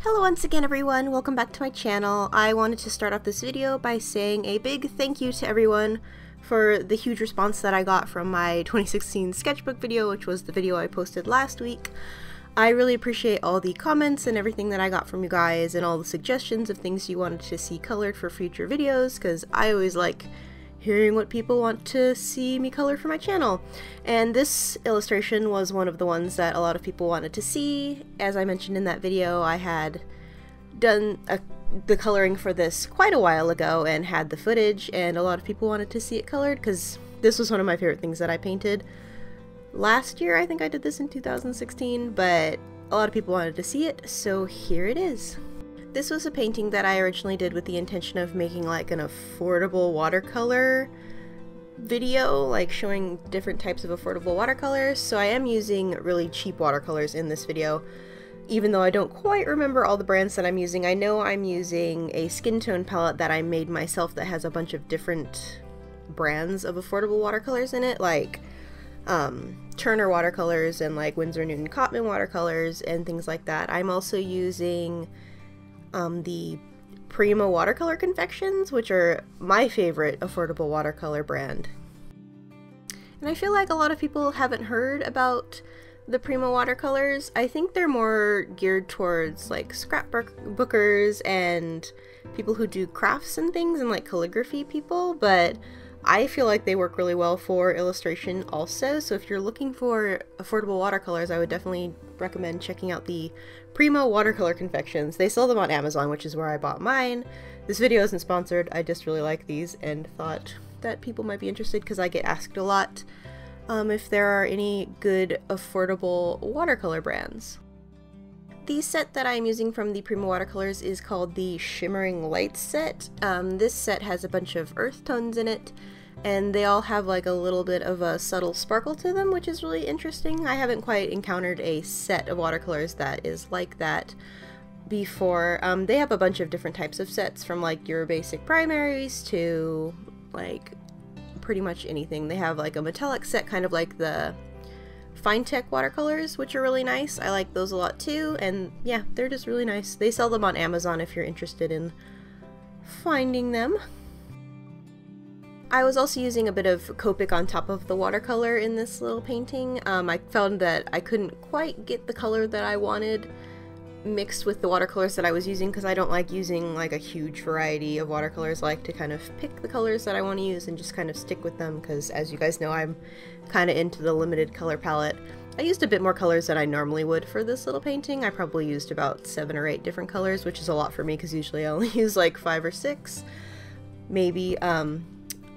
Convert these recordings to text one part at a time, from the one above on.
Hello once again everyone, welcome back to my channel. I wanted to start off this video by saying a big thank you to everyone for the huge response that I got from my 2016 sketchbook video, which was the video I posted last week. I really appreciate all the comments and everything that I got from you guys and all the suggestions of things you wanted to see colored for future videos, because I always like hearing what people want to see me color for my channel. And this illustration was one of the ones that a lot of people wanted to see. As I mentioned in that video, I had done the coloring for this quite a while ago and had the footage, and a lot of people wanted to see it colored because this was one of my favorite things that I painted last year. I think I did this in 2016, but a lot of people wanted to see it, so here it is. This was a painting that I originally did with the intention of making like an affordable watercolor video, like showing different types of affordable watercolors. So I am using really cheap watercolors in this video, even though I don't quite remember all the brands that I'm using. I know I'm using a skin tone palette that I made myself that has a bunch of different brands of affordable watercolors in it, like Turner watercolors and like Winsor Newton Cotman watercolors and things like that. I'm also using the Prima watercolor confections, which are my favorite affordable watercolor brand. And I feel like a lot of people haven't heard about the Prima watercolors. I think they're more geared towards like scrapbookers and people who do crafts and things and like calligraphy people, but I feel like they work really well for illustration also. So if you're looking for affordable watercolors, I would definitely recommend checking out the Prima watercolor confections. They sell them on Amazon, which is where I bought mine. This video isn't sponsored, I just really like these and thought that people might be interested because I get asked a lot if there are any good affordable watercolor brands. The set that I'm using from the Prima watercolors is called the Shimmering Lights set. This set has a bunch of earth tones in it, and they all have like a little bit of a subtle sparkle to them, which is really interesting. I haven't quite encountered a set of watercolors that is like that before. They have a bunch of different types of sets, from like your basic primaries to like pretty much anything. They have like a metallic set, kind of like the Finetec watercolors, which are really nice. I like those a lot too, and yeah, they're just really nice. They sell them on Amazon if you're interested in finding them. I was also using a bit of Copic on top of the watercolor in this little painting. I found that I couldn't quite get the color that I wanted mixed with the watercolors that I was using, because I don't like using like a huge variety of watercolors. I like to kind of pick the colors that I want to use and just kind of stick with them, because as you guys know, I'm kind of into the limited color palette. I used a bit more colors than I normally would for this little painting. I probably used about 7 or 8 different colors, which is a lot for me because usually I only use like 5 or 6 maybe.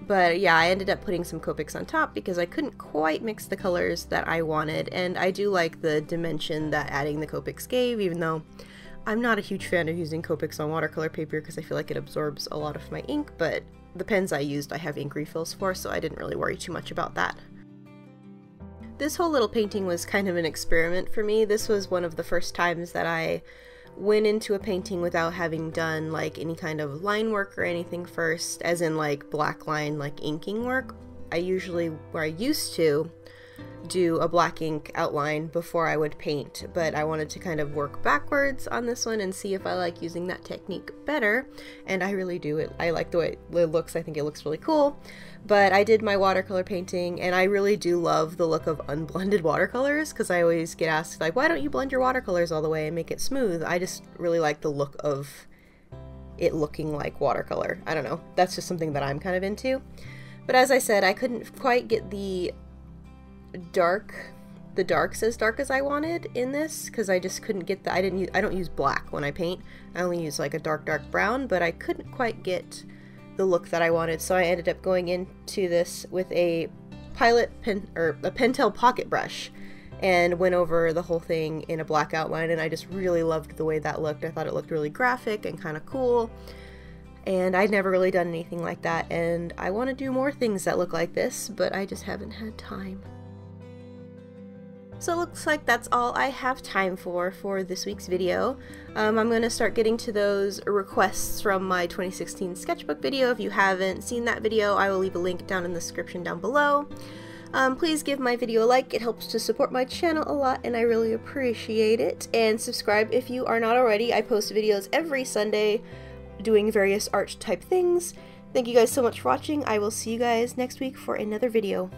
But yeah, I ended up putting some Copics on top because I couldn't quite mix the colors that I wanted, and I do like the dimension that adding the Copics gave, even though I'm not a huge fan of using Copics on watercolor paper because I feel like it absorbs a lot of my ink, but the pens I used I have ink refills for, so I didn't really worry too much about that. This whole little painting was kind of an experiment for me. This was one of the first times that I went into a painting without having done like any kind of line work or anything first, as in like black line like inking work. I used to do a black ink outline before I would paint, but I wanted to kind of work backwards on this one and see if I like using that technique better, and I really do. I like the way it looks. I think it looks really cool. But I did my watercolor painting, and I really do love the look of unblended watercolors, because I always get asked like, why don't you blend your watercolors all the way and make it smooth? I just really like the look of it looking like watercolor. I don't know, that's just something that I'm kind of into. But as I said, I couldn't quite get the darks as dark as I wanted in this, because I just couldn't get I don't use black when I paint. I only use like a dark brown, but I couldn't quite get the look that I wanted, so I ended up going into this with a Pilot pen, or a Pentel pocket brush, and went over the whole thing in a black outline, and I just really loved the way that looked. I thought it looked really graphic and kind of cool, and I'd never really done anything like that, and I want to do more things that look like this, but I just haven't had time. So it looks like that's all I have time for this week's video. I'm going to start getting to those requests from my 2016 sketchbook video. If you haven't seen that video, I will leave a link down in the description down below. Please give my video a like, it helps to support my channel a lot and I really appreciate it. And subscribe if you are not already. I post videos every Sunday doing various art type things. Thank you guys so much for watching. I will see you guys next week for another video.